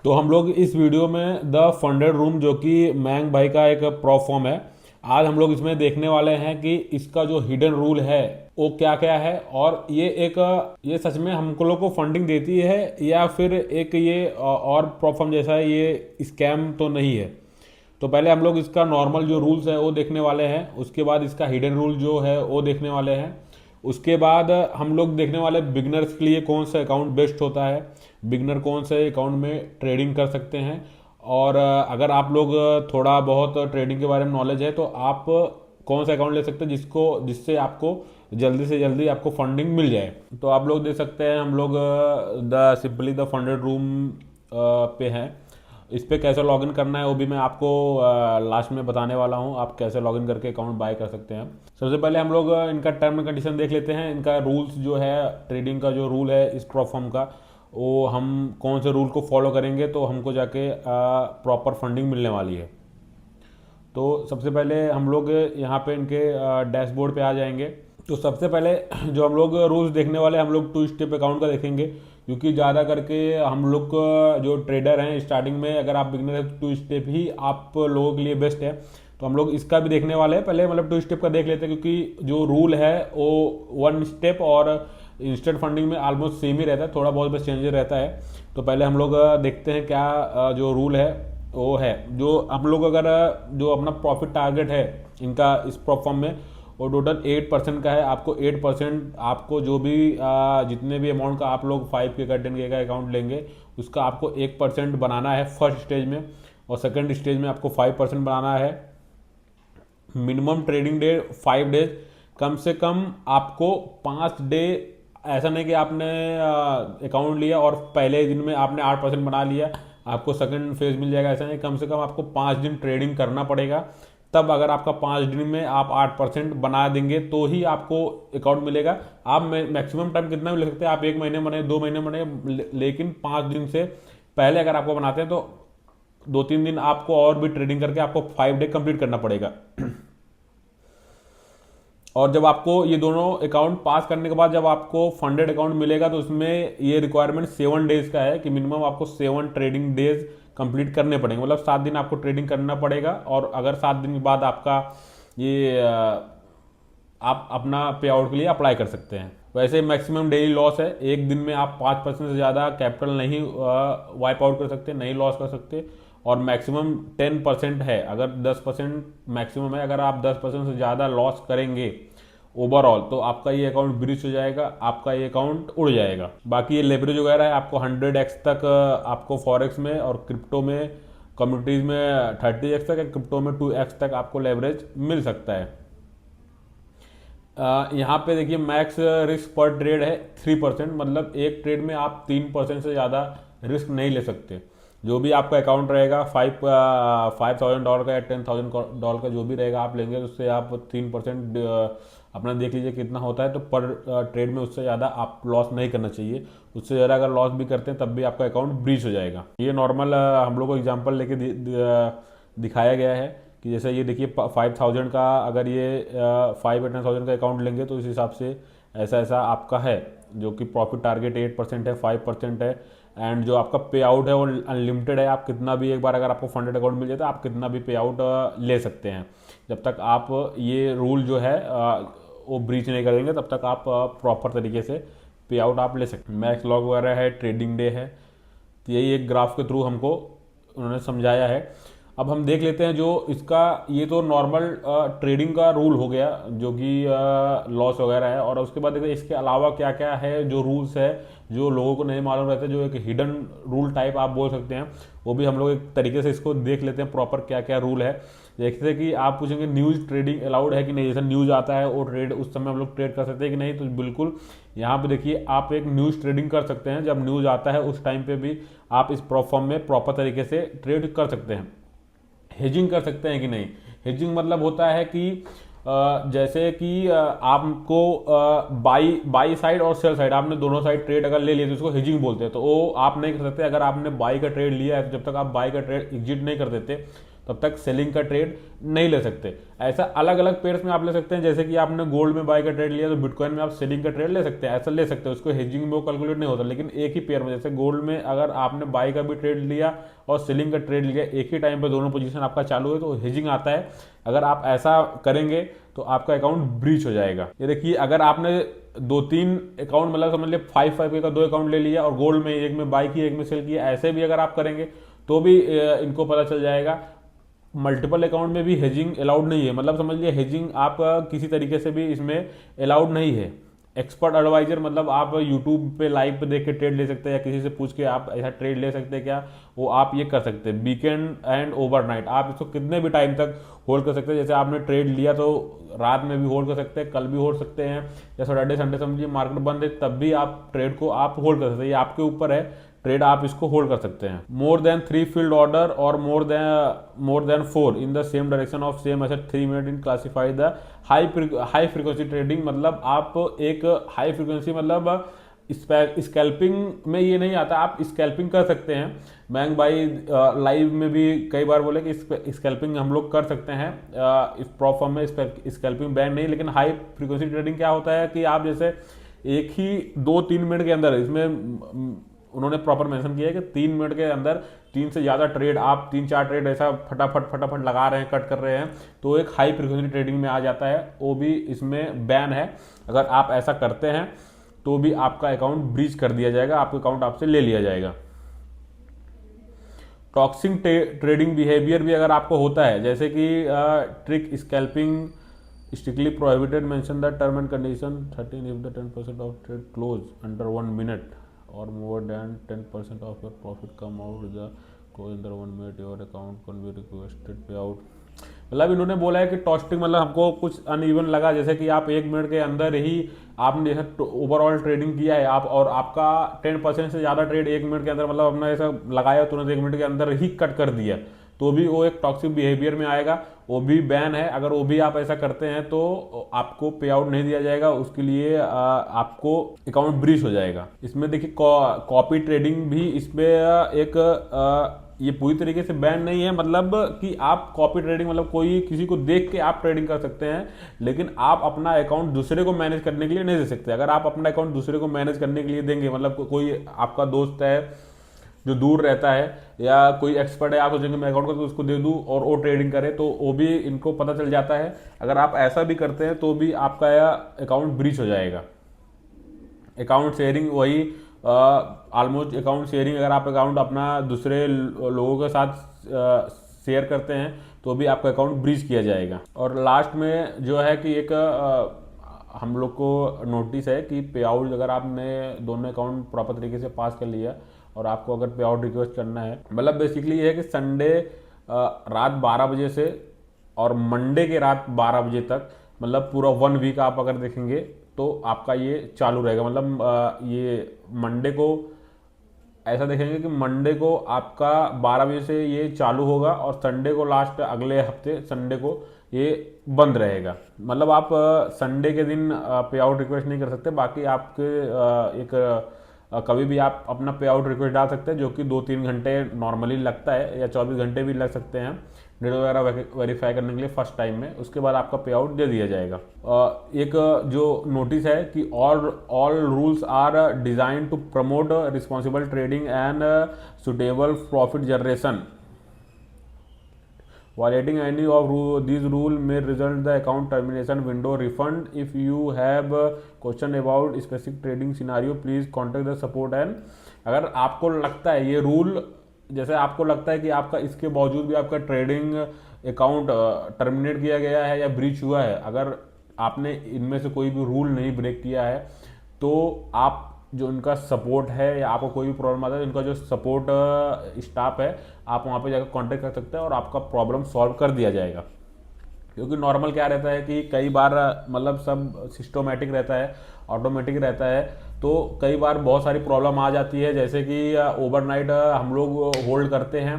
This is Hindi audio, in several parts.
तो हम लोग इस वीडियो में द फंडेड रूम जो कि मैंग भाई का एक प्रॉप फॉर्म है, आज हम लोग इसमें देखने वाले हैं कि इसका जो हिडन रूल है वो क्या क्या है, और ये सच में हमको लोग को फंडिंग देती है या फिर एक ये और प्रॉप फॉर्म जैसा है, ये स्कैम तो नहीं है। तो पहले हम लोग इसका नॉर्मल जो रूल्स है वो देखने वाले हैं, उसके बाद इसका हिडन रूल जो है वो देखने वाले हैं। उसके बाद हम लोग देखने वाले बिगनर्स के लिए कौन सा अकाउंट बेस्ट होता है, बिगनर कौन से अकाउंट में ट्रेडिंग कर सकते हैं। और अगर आप लोग थोड़ा बहुत ट्रेडिंग के बारे में नॉलेज है तो आप कौन सा अकाउंट ले सकते हैं जिससे आपको जल्दी से जल्दी आपको फंडिंग मिल जाए। तो आप लोग देख सकते हैं हम लोग the simply the funded room पे हैं। इस पे कैसे लॉगिन करना है वो भी मैं आपको लास्ट में बताने वाला हूँ, आप कैसे लॉगिन करके अकाउंट बाय कर सकते हैं। सबसे पहले हम लोग इनका टर्म एंड कंडीशन देख लेते हैं। इनका रूल्स जो है, ट्रेडिंग का जो रूल है इस प्रोफॉर्म का, वो हम कौन से रूल को फॉलो करेंगे तो हमको जाके प्रॉपर फंडिंग मिलने वाली है। तो सबसे पहले हम लोग यहाँ पे इनके डैशबोर्ड पे आ जाएंगे। तो सबसे पहले जो हम लोग रूल्स देखने वाले, हम लोग टू स्टेप अकाउंट का देखेंगे, क्योंकि ज़्यादा करके हम लोग जो ट्रेडर हैं स्टार्टिंग में, अगर आप बिगनर हैं टू स्टेप ही आप लोगों के लिए बेस्ट है। तो हम लोग इसका भी देखने वाले हैं। पहले मतलब टू स्टेप का देख लेते हैं, क्योंकि जो रूल है वो वन स्टेप और इंस्टेंट फंडिंग में ऑलमोस्ट सेम ही रहता है, थोड़ा बहुत बस चेंजेस रहता है। तो पहले हम लोग देखते हैं क्या जो रूल है वो है। जो हम लोग अगर जो अपना प्रॉफिट टारगेट है इनका इस प्रोफॉर्म में, वो टोटल 8% का है। आपको 8%, आपको जो भी जितने भी अमाउंट का आप लोग 5K का 10K का अकाउंट लेंगे उसका आपको 1% बनाना है फर्स्ट स्टेज में, और सेकंड स्टेज में आपको 5% बनाना है। मिनिमम ट्रेडिंग डे 5 डेज, कम से कम आपको 5 डे। ऐसा नहीं कि आपने अकाउंट लिया और पहले दिन में आपने 8% बना लिया आपको सेकंड फेज मिल जाएगा, ऐसा नहीं। कम से कम आपको 5 दिन ट्रेडिंग करना पड़ेगा, तब अगर आपका 5 दिन में आप 8% बना देंगे तो ही आपको अकाउंट मिलेगा। आप मैक्सिमम टाइम कितना भी ले सकते हैं, आप 1 महीने बने, 2 महीने बने, लेकिन 5 दिन से पहले अगर आपको बनाते हैं तो 2-3 दिन आपको और भी ट्रेडिंग करके आपको 5 डे कंप्लीट करना पड़ेगा। और जब आपको ये दोनों अकाउंट पास करने के बाद जब आपको फंडेड अकाउंट मिलेगा तो उसमें ये रिक्वायरमेंट 7 डेज का है कि मिनिमम आपको 7 ट्रेडिंग डेज कंप्लीट करने पड़ेंगे, मतलब 7 दिन आपको ट्रेडिंग करना पड़ेगा। और अगर 7 दिन के बाद आपका ये आप अपना पे आउट के लिए अप्लाई कर सकते हैं। वैसे मैक्सिमम डेली लॉस है, एक दिन में आप 5% से ज़्यादा कैपिटल नहीं वाइप आउट कर सकते, नहीं लॉस कर सकते। और मैक्सिमम 10% है, अगर 10% मैक्सिमम है, अगर आप 10% से ज़्यादा लॉस करेंगे ओवरऑल तो आपका ये अकाउंट ब्रीच हो जाएगा, आपका ये अकाउंट उड़ जाएगा। बाकी ये लेवरेज वगैरह है, आपको 100x तक आपको फॉरेक्स में और क्रिप्टो में, कम्युनिटीज़ में 30x तक, क्रिप्टो में 2x तक आपको लेवरेज मिल सकता है। यहाँ पे देखिए मैक्स रिस्क पर ट्रेड है 3%, मतलब एक ट्रेड में आप 3% से ज़्यादा रिस्क नहीं ले सकते। जो भी आपका अकाउंट रहेगा $5,000 का या $10,000 का जो भी रहेगा आप लेंगे, उससे आप 3% अपना देख लीजिए कितना होता है। तो पर ट्रेड में उससे ज़्यादा आप लॉस नहीं करना चाहिए, उससे ज़्यादा अगर लॉस भी करते हैं तब भी आपका अकाउंट ब्रीच हो जाएगा। ये नॉर्मल हम लोग को एग्जांपल लेके दिखाया गया है कि जैसे ये देखिए 5,000 का, अगर ये 5 या 10,000 का अकाउंट लेंगे तो इस हिसाब से ऐसा ऐसा आपका है, जो कि प्रॉफिट टारगेट 8% है, 5% है। एंड जो आपका पे आउट है वो अनलिमिटेड है, आप कितना भी, एक बार अगर आपको फंडेड अकाउंट मिल जाए तो आप कितना भी पे आउट ले सकते हैं। जब तक आप ये रूल जो है वो ब्रीच नहीं करेंगे तब तक आप प्रॉपर तरीके से पे आउट आप ले सकते हैं। मैक्स लॉग वगैरह है, ट्रेडिंग डे है, तो यही एक ग्राफ के थ्रू हमको उन्होंने समझाया है। अब हम देख लेते हैं जो इसका, ये तो नॉर्मल ट्रेडिंग का रूल हो गया जो कि लॉस वगैरह है। और उसके बाद देखते हैं इसके अलावा क्या क्या है जो रूल्स है जो लोगों को नहीं मालूम रहते, जो एक हिडन रूल टाइप आप बोल सकते हैं, वो भी हम लोग एक तरीके से इसको देख लेते हैं प्रॉपर क्या क्या रूल है। देखते हैं कि आप पूछेंगे न्यूज़ ट्रेडिंग अलाउड है कि नहीं, जैसे न्यूज़ आता है वो ट्रेड उस समय हम लोग ट्रेड कर सकते हैं कि नहीं, तो बिल्कुल यहाँ पे देखिए आप एक न्यूज़ ट्रेडिंग कर सकते हैं। जब न्यूज़ आता है उस टाइम पे भी आप इस प्रोफॉर्म में प्रॉपर तरीके से ट्रेड कर सकते हैं। हेजिंग कर सकते हैं कि नहीं, हेजिंग मतलब होता है कि जैसे कि आपको बाई साइड और सेल साइड, आपने दोनों साइड ट्रेड अगर ले लिए तो उसको हेजिंग बोलते हैं। तो वो आप नहीं कर सकते, अगर आपने बाई का ट्रेड लिया है तो जब तक आप बाई का ट्रेड एग्जिट नहीं कर देते तब तक सेलिंग का ट्रेड नहीं ले सकते। ऐसा अलग अलग पेयर्स में आप ले सकते हैं, जैसे कि आपने गोल्ड में बाय का ट्रेड लिया तो बिटकॉइन में आप सेलिंग का ट्रेड ले सकते हैं, ऐसा ले सकते हैं, उसको हेजिंग में वो कैलकुलेट नहीं होता। लेकिन एक ही पेयर में, जैसे गोल्ड में अगर आपने बाय का भी ट्रेड लिया और सेलिंग का ट्रेड लिया, एक ही टाइम पे दोनों पोजीशन आपका चालू है, तो हेजिंग आता है। अगर आप ऐसा करेंगे तो आपका अकाउंट ब्रीच हो जाएगा। ये देखिए, अगर आपने 2-3 अकाउंट, मतलब समझ लिया 5 का 2 अकाउंट ले लिया और गोल्ड में एक में बाय किया एक में सेल किया, ऐसे भी अगर आप करेंगे तो भी इनको पता चल जाएगा। मल्टीपल अकाउंट में भी हेजिंग अलाउड नहीं है, मतलब समझ लिया हेजिंग आप किसी तरीके से भी इसमें अलाउड नहीं है। एक्सपर्ट एडवाइजर, मतलब आप यूट्यूब पे लाइव पे देख के ट्रेड ले सकते हैं या किसी से पूछ के आप ऐसा ट्रेड ले सकते हैं क्या, वो आप ये कर सकते हैं। वीकेंड एंड ओवरनाइट आप इसको कितने भी टाइम तक होल्ड कर सकते हैं। जैसे आपने ट्रेड लिया तो रात में भी होल्ड कर सकते हैं, कल भी होल्ड सकते हैं, या सैटरडे संडे समझिए मार्केट बंद है तब भी आप ट्रेड को आप होल्ड कर सकते हैं। ये आपके ऊपर है, ट्रेड आप इसको होल्ड कर सकते हैं। मोर देन 3 फील्ड ऑर्डर और more than 4 in the same direction of same asset 3 minute in classify the high frequency trading. मतलब आप एक हाई फ्रीक्वेंसी, मतलब स्कैल्पिंग में ये नहीं आता, आप स्कैल्पिंग कर सकते हैं। बैंक भाई लाइव में भी कई बार बोले कि स्कैल्पिंग हम लोग कर सकते हैं, इस प्रॉप फॉर्म में स्कैल्पिंग बैंक नहीं। लेकिन हाई फ्रीक्वेंसी ट्रेडिंग क्या होता है कि आप जैसे एक ही 2-3 मिनट के अंदर, इसमें उन्होंने प्रॉपर मेंशन किया है कि 3 मिनट के अंदर 3 से ज़्यादा ट्रेड, आप 3-4 ट्रेड ऐसा फटाफट लगा रहे हैं, कट कर रहे हैं, तो एक हाई फ्रीक्वेंसी ट्रेडिंग में आ जाता है, वो भी इसमें बैन है। अगर आप ऐसा करते हैं तो भी आपका अकाउंट ब्रीच कर दिया जाएगा, आपका अकाउंट आपसे ले लिया जाएगा। टॉक्सिक ट्रेडिंग बिहेवियर भी अगर आपको होता है, जैसे कि tick scalping strictly prohibited, mention the term and condition 13 if the 10% of trade close under 1 minute or more than 10% of your profit come out the close under 1 minute your account can be requested payout। मतलब इन्होंने बोला है कि टॉस्टिंग, मतलब हमको कुछ अनइवन लगा, जैसे कि आप 1 मिनट के अंदर ही आपने जैसे ओवरऑल ट्रेडिंग किया है आप, और आपका 10% से ज़्यादा ट्रेड 1 मिनट के अंदर, मतलब आपने ऐसा लगाया तुरंत 1 मिनट के अंदर ही कट कर दिया, तो भी वो एक टॉक्सिक बिहेवियर में आएगा, वो भी बैन है। अगर वो भी आप ऐसा करते हैं तो आपको पे आउट नहीं दिया जाएगा, उसके लिए आपको अकाउंट ब्रीच हो जाएगा। इसमें देखिए कॉपी ट्रेडिंग भी इसमें एक ये पूरी तरीके से बैन नहीं है, मतलब कि आप कॉपी ट्रेडिंग, मतलब कोई किसी को देख के आप ट्रेडिंग कर सकते हैं, लेकिन आप अपना अकाउंट दूसरे को मैनेज करने के लिए नहीं दे सकते। अगर आप अपना अकाउंट दूसरे को मैनेज करने के लिए देंगे, मतलब कोई आपका दोस्त है जो दूर रहता है या कोई एक्सपर्ट है, आप सोचेंगे मैं अकाउंट को उसको दे दूं और वो ट्रेडिंग करे, तो वो भी इनको पता चल जाता है। अगर आप ऐसा भी करते हैं तो भी आपका अकाउंट ब्रीच हो जाएगा। अकाउंट शेयरिंग वही ऑलमोस्ट अकाउंट शेयरिंग, अगर आप अकाउंट अपना दूसरे लोगों के साथ शेयर करते हैं तो भी आपका अकाउंट ब्रीच किया जाएगा। और लास्ट में जो है कि एक हम लोग को नोटिस है कि पे आउट, अगर आपने दोनों अकाउंट प्रॉपर तरीके से पास कर लिया और आपको अगर पे आउट रिक्वेस्ट करना है, मतलब बेसिकली ये है कि संडे रात 12 बजे से और मंडे के रात 12 बजे तक, मतलब पूरा 1 वीक आप अगर देखेंगे तो आपका ये चालू रहेगा। मतलब ये मंडे को ऐसा देखेंगे कि मंडे को आपका 12 बजे से ये चालू होगा और संडे को लास्ट अगले हफ्ते संडे को ये बंद रहेगा। मतलब आप संडे के दिन पे आउट रिक्वेस्ट नहीं कर सकते, बाकी आपके एक कभी भी आप अपना पे आउट रिक्वेस्ट डाल सकते हैं, जो कि 2-3 घंटे नॉर्मली लगता है या 24 घंटे भी लग सकते हैं डेट वगैरह वेरीफाई करने के लिए फर्स्ट टाइम में। उसके बाद आपका पे आउट दे दिया जाएगा। एक जो नोटिस है कि all rules are design to promote responsible trading and suitable profit generation. Violating any of these rules may result the account termination window refund. If you have a question about specific trading scenario, please contact the support and अगर आपको लगता है ये रूल, जैसे आपको लगता है कि आपका इसके बावजूद भी आपका ट्रेडिंग अकाउंट टर्मिनेट किया गया है या ब्रीच हुआ है, अगर आपने इनमें से कोई भी रूल नहीं ब्रेक किया है, तो आप जो इनका सपोर्ट है या आपको कोई भी प्रॉब्लम आता है, इनका जो सपोर्ट स्टाफ है, आप वहाँ पे जाकर कांटेक्ट कर सकते हैं और आपका प्रॉब्लम सॉल्व कर दिया जाएगा। क्योंकि नॉर्मल क्या रहता है कि कई बार मतलब सब सिस्टोमेटिक रहता है, ऑटोमेटिक रहता है, तो कई बार बहुत सारी प्रॉब्लम आ जाती है। जैसे कि ओवरनाइट हम लोग होल्ड करते हैं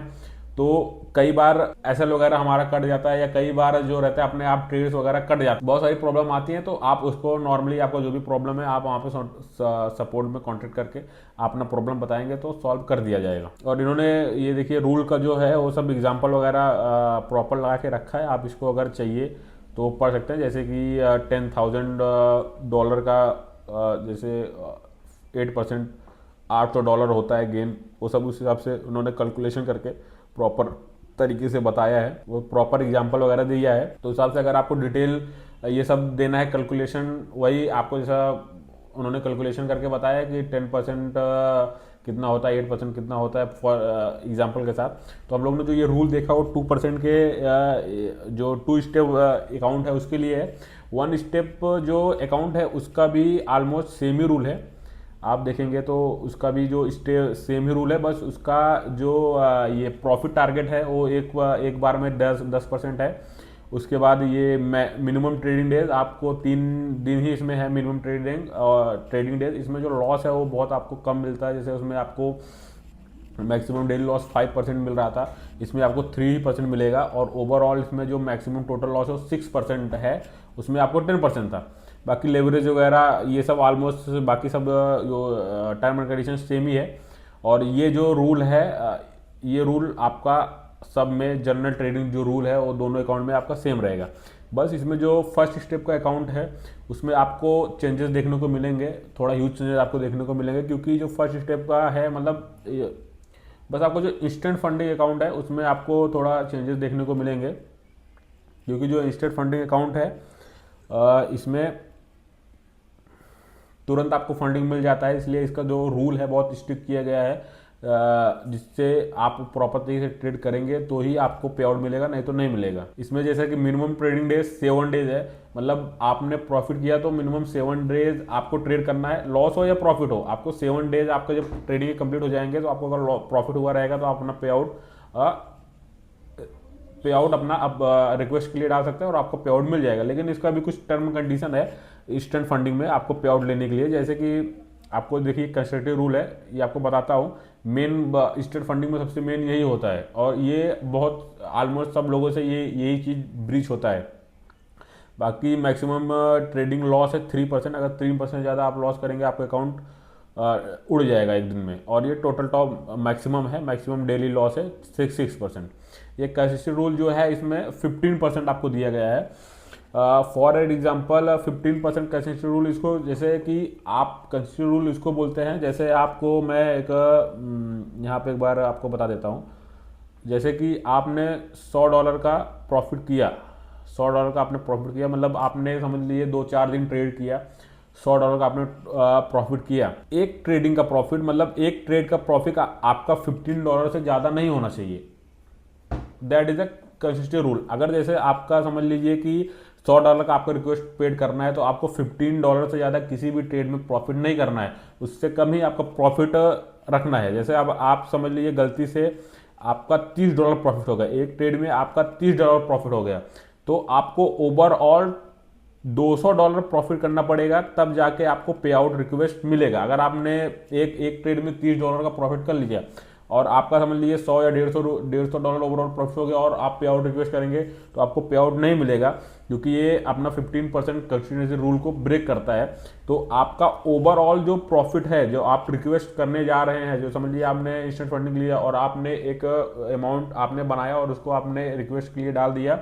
तो कई बार ऐसा वगैरह हमारा कट जाता है, या कई बार जो रहता है अपने आप ट्रेड्स वगैरह कट जाते हैं, बहुत सारी प्रॉब्लम आती है। तो आप उसको नॉर्मली आपका जो भी प्रॉब्लम है आप वहाँ पे सपोर्ट में कॉन्टेक्ट करके आप अपना प्रॉब्लम बताएंगे तो सॉल्व कर दिया जाएगा। और इन्होंने ये देखिए रूल का जो है वो सब एग्जाम्पल वगैरह प्रॉपर लगा के रखा है, आप इसको अगर चाहिए तो पढ़ सकते हैं। जैसे कि $10,000 का जैसे 8% $800 होता है गेन, वो सब उस हिसाब से उन्होंने कैलकुलेशन करके प्रॉपर तरीके से बताया है, वो प्रॉपर एग्जांपल वगैरह दिया है। तो उस हिसाब से अगर आपको डिटेल ये सब देना है कैलकुलेशन, वही आपको जैसा उन्होंने कैलकुलेशन करके बताया कि 10% कितना होता है, 8% कितना होता है फॉर एग्जांपल के साथ। तो हम लोग ने जो ये रूल देखा वो 2% के जो 2 स्टेप अकाउंट है उसके लिए है। 1 स्टेप जो अकाउंट है उसका भी ऑलमोस्ट सेम ही रूल है, आप देखेंगे तो उसका भी जो सेम ही रूल है, बस उसका जो ये प्रॉफिट टारगेट है वो एक बार में 10% है। उसके बाद ये मिनिमम ट्रेडिंग डेज आपको 3 दिन ही इसमें है मिनिमम ट्रेडिंग डेज। इसमें जो लॉस है वो बहुत आपको कम मिलता है, जैसे उसमें आपको मैक्सिमम डेली लॉस 5% मिल रहा था, इसमें आपको 3% मिलेगा। और ओवरऑल इसमें जो मैक्सिमम टोटल लॉस है वो 6% है, उसमें आपको 10% था। बाकी लेवरेज वगैरह ये सब ऑलमोस्ट बाकी सब जो टर्म एंड कंडीशन सेम ही है। और ये जो रूल है ये रूल आपका सब में जनरल ट्रेडिंग जो रूल है वो दोनों अकाउंट में आपका सेम रहेगा। बस इसमें जो फर्स्ट स्टेप का अकाउंट है उसमें आपको चेंजेस देखने को मिलेंगे, थोड़ा ह्यूज चेंजेस आपको देखने को मिलेंगे, क्योंकि जो फर्स्ट स्टेप का है मतलब बस आपको जो इंस्टेंट फंडिंग अकाउंट है उसमें आपको थोड़ा चेंजेस देखने को मिलेंगे, क्योंकि जो इंस्टेंट फंडिंग अकाउंट है इसमें तुरंत आपको फंडिंग मिल जाता है, इसलिए इसका जो रूल है बहुत स्ट्रिक्ट किया गया है, जिससे आप प्रॉपर तरीके से ट्रेड करेंगे तो ही आपको पे आउट मिलेगा, नहीं तो नहीं मिलेगा। इसमें जैसे कि मिनिमम ट्रेडिंग डेज 7 डेज है, मतलब आपने प्रॉफिट किया तो मिनिमम 7 डेज आपको ट्रेड करना है, लॉस हो या प्रॉफिट हो, आपको 7 डेज आपका जब ट्रेडिंग कंप्लीट हो जाएंगे तो आपको अगर प्रॉफिट हुआ रहेगा तो आप अपना पे आउट अपना अब रिक्वेस्ट के लिए डाल सकते हैं और आपको पे आउट मिल जाएगा। लेकिन इसका भी कुछ टर्म कंडीशन है इंस्टेंट फंडिंग में आपको पे आउट लेने के लिए, जैसे कि आपको देखिए कंस्ट्रक्टिव रूल है, ये आपको बताता हूँ। मेन इंस्टेंट फंडिंग में सबसे मेन यही होता है, और ये बहुत ऑलमोस्ट सब लोगों से यही चीज़ ब्रीच होता है। बाकी मैक्सिमम ट्रेडिंग लॉस है 3%, अगर 3% ज़्यादा आप लॉस करेंगे आपका अकाउंट उड़ जाएगा एक दिन में। और ये टोटल टॉप मैक्सिमम है, मैक्सिमम डेली लॉस है 6%। ये कंसिस्टेंट रूल जो है इसमें 15% आपको दिया गया है। फॉर एग्जाम्पल 15% कंसिस्टेंट रूल इसको, जैसे कि आप कंसिस्टेंट रूल इसको बोलते हैं, जैसे आपको मैं एक यहाँ पे एक बार आपको बता देता हूँ। जैसे कि आपने $100 का प्रॉफिट किया, $100 का आपने प्रॉफिट किया, मतलब आपने समझ लीजिए 2-4 दिन ट्रेड किया, $100 का आपने प्रॉफिट किया। एक ट्रेडिंग का प्रॉफिट मतलब एक ट्रेड का प्रॉफिट आपका $15 से ज़्यादा नहीं होना चाहिए, that is a consistent rule. अगर जैसे आपका समझ लीजिए कि $100 का आपको रिक्वेस्ट पेड करना है तो आपको $15 से ज़्यादा किसी भी ट्रेड में प्रॉफिट नहीं करना है, उससे कम ही आपका प्रॉफिट रखना है। जैसे अब आप समझ लीजिए गलती से आपका $30 प्रॉफिट हो गया, एक ट्रेड में आपका $30 प्रॉफिट हो गया, तो आपको ओवरऑल $200 प्रॉफिट करना पड़ेगा, तब जाके आपको पे आउट रिक्वेस्ट मिलेगा। अगर आपने एक ट्रेड में $30 का प्रॉफिट कर लिया और आपका समझ लीजिए 100 या $150 ओवरऑल प्रॉफिट हो गया और आप पे आउट रिक्वेस्ट करेंगे तो आपको पे आउट नहीं मिलेगा, क्योंकि ये अपना 15% कंसिस्टेंसी रूल को ब्रेक करता है। तो आपका ओवरऑल जो प्रॉफिट है जो आप रिक्वेस्ट करने जा रहे हैं, जो समझ लीजिए आपने इंस्टेंट फंडिंग लिया और आपने एक अमाउंट आपने बनाया और उसको आपने रिक्वेस्ट के लिए डाल दिया,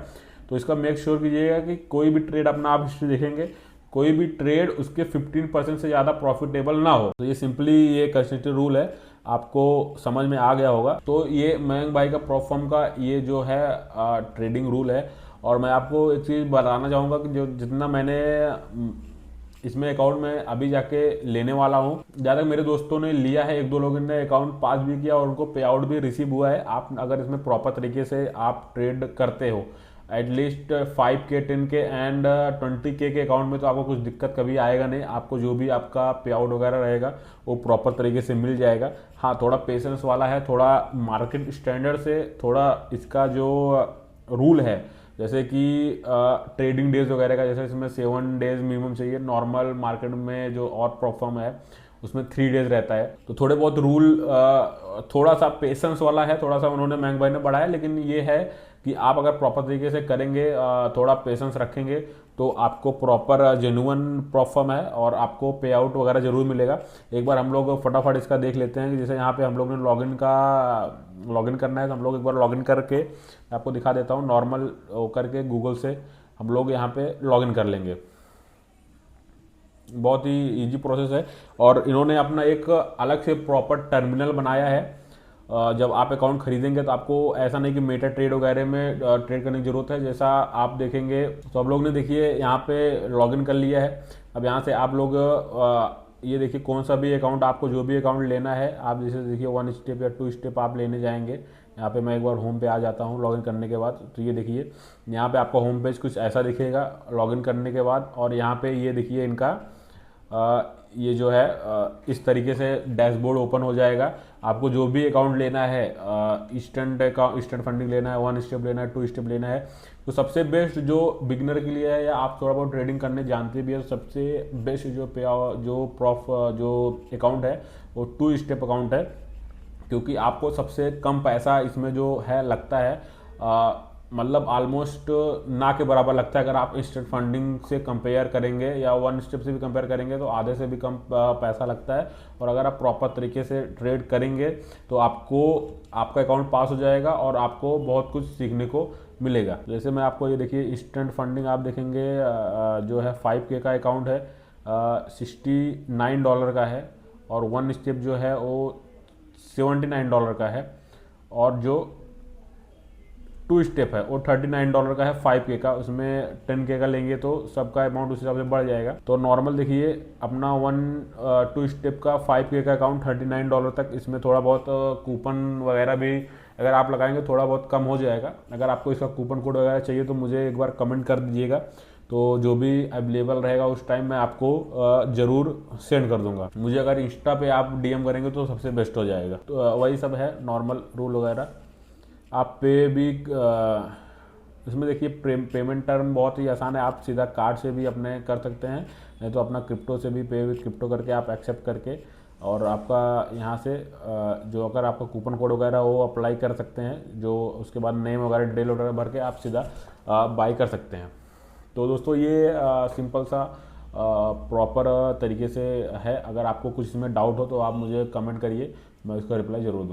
तो इसका मेक श्योर कीजिएगा कि कोई भी ट्रेड अपना आप हिस्ट्री देखेंगे, कोई भी ट्रेड उसके 15% से ज़्यादा प्रॉफिटेबल ना हो। तो ये सिंपली ये कंसिस्टेंट रूल है, आपको समझ में आ गया होगा। तो ये मयंक भाई का प्रॉप फर्म का ये जो है ट्रेडिंग रूल है। और मैं आपको एक चीज़ बताना चाहूँगा कि जो जितना मैंने इसमें अकाउंट में अभी जाके लेने वाला हूँ, ज़्यादा मेरे दोस्तों ने लिया है, 1-2 लोगों ने अकाउंट पास भी किया और उनको पे आउट भी रिसीव हुआ है। आप अगर इसमें प्रॉपर तरीके से आप ट्रेड करते हो at least 5K 10K and 20K के अकाउंट में, तो आपको कुछ दिक्कत कभी आएगा नहीं, आपको जो भी आपका पे आउट वगैरह रहेगा वो प्रॉपर तरीके से मिल जाएगा। हाँ, थोड़ा पेशेंस वाला है, थोड़ा मार्केट स्टैंडर्ड से थोड़ा इसका जो रूल है, जैसे कि ट्रेडिंग डेज वगैरह का, जैसे इसमें 7 डेज मिनिमम चाहिए, नॉर्मल मार्केट में जो और प्रॉफर्म है उसमें 3 डेज रहता है। तो थोड़े बहुत रूल थोड़ा सा पेशेंस वाला है, थोड़ा सा उन्होंने मैंग भाई ने बढ़ाया, लेकिन ये है कि आप अगर प्रॉपर तरीके से करेंगे, थोड़ा पेशेंस रखेंगे, तो आपको प्रॉपर जेन्युइन प्रोफर्म है और आपको पे आउट वगैरह जरूर मिलेगा। एक बार हम लोग फटाफट इसका देख लेते हैं कि जैसे यहाँ पे हम लोग ने लॉगिन करना है, तो हम लोग एक बार लॉगिन करके आपको दिखा देता हूँ। नॉर्मल करके गूगल से हम लोग यहाँ पे लॉगिन कर लेंगे। बहुत ही इजी प्रोसेस है और इन्होंने अपना एक अलग से प्रॉपर टर्मिनल बनाया है। जब आप अकाउंट खरीदेंगे तो आपको ऐसा नहीं कि मेटा ट्रेड वगैरह में ट्रेड करने की जरूरत है। जैसा आप देखेंगे तो आप लोग ने देखिए यहाँ पे लॉगिन कर लिया है। अब यहाँ से आप लोग ये देखिए कौन सा भी अकाउंट, आपको जो भी अकाउंट लेना है, आप जैसे देखिए 1 स्टेप या 2 स्टेप आप लेने जाएंगे। यहाँ पे मैं एक बार होम पे आ जाता हूँ लॉगिन करने के बाद। तो ये देखिए यहाँ पे आपका होम पेज कुछ ऐसा दिखेगा लॉगिन करने के बाद, और यहाँ पे ये देखिए इनका ये जो है इस तरीके से डैशबोर्ड ओपन हो जाएगा। आपको जो भी अकाउंट लेना है, इंस्टेंट फंडिंग लेना है, 1 स्टेप लेना है, 2 स्टेप लेना है, तो सबसे बेस्ट जो बिगनर के लिए है या आप थोड़ा बहुत ट्रेडिंग करने जानते भी है, तो सबसे बेस्ट जो अकाउंट है वो 2 स्टेप अकाउंट है। क्योंकि आपको सबसे कम पैसा इसमें जो है लगता है, मतलब ऑलमोस्ट ना के बराबर लगता है। अगर आप इंस्टेंट फंडिंग से कंपेयर करेंगे या 1 स्टेप से भी कंपेयर करेंगे तो आधे से भी कम पैसा लगता है। और अगर आप प्रॉपर तरीके से ट्रेड करेंगे तो आपका अकाउंट पास हो जाएगा और आपको बहुत कुछ सीखने को मिलेगा। जैसे मैं आपको ये देखिए इंस्टेंट फंडिंग आप देखेंगे जो है 5K का अकाउंट है, $69 का है, और 1 स्टेप जो है वो $79 का है, और जो 2 स्टेप है वो $39 का है 5K का। उसमें 10K का लेंगे तो सबका अमाउंट उस हिसाब से बढ़ जाएगा। तो नॉर्मल देखिए अपना 2 स्टेप का 5K का अकाउंट $39 तक, इसमें थोड़ा बहुत कूपन वगैरह भी अगर आप लगाएंगे थोड़ा बहुत कम हो जाएगा। अगर आपको इसका कूपन कोड वगैरह चाहिए तो मुझे एक बार कमेंट कर दीजिएगा, तो जो भी अवेलेबल रहेगा उस टाइम मैं आपको ज़रूर सेंड कर दूंगा। मुझे अगर इंस्टा पे आप डीएम करेंगे तो सबसे बेस्ट हो जाएगा। तो वही सब है नॉर्मल रूल वगैरह। आप पे भी इसमें देखिए पेमेंट टर्म बहुत ही आसान है। आप सीधा कार्ड से भी अपने कर सकते हैं, नहीं तो अपना क्रिप्टो से भी पे विद क्रिप्टो करके आप एक्सेप्ट करके, और आपका यहाँ से जो अगर आपका कूपन कोड वगैरह वो अप्लाई कर सकते हैं, जो उसके बाद नेम वगैरह डिटेल वगैरह भर के आप सीधा बाई कर सकते हैं। तो दोस्तों ये सिंपल सा प्रॉपर तरीके से है। अगर आपको कुछ इसमें डाउट हो तो आप मुझे कमेंट करिए, मैं उसका रिप्लाई ज़रूर दूँगा।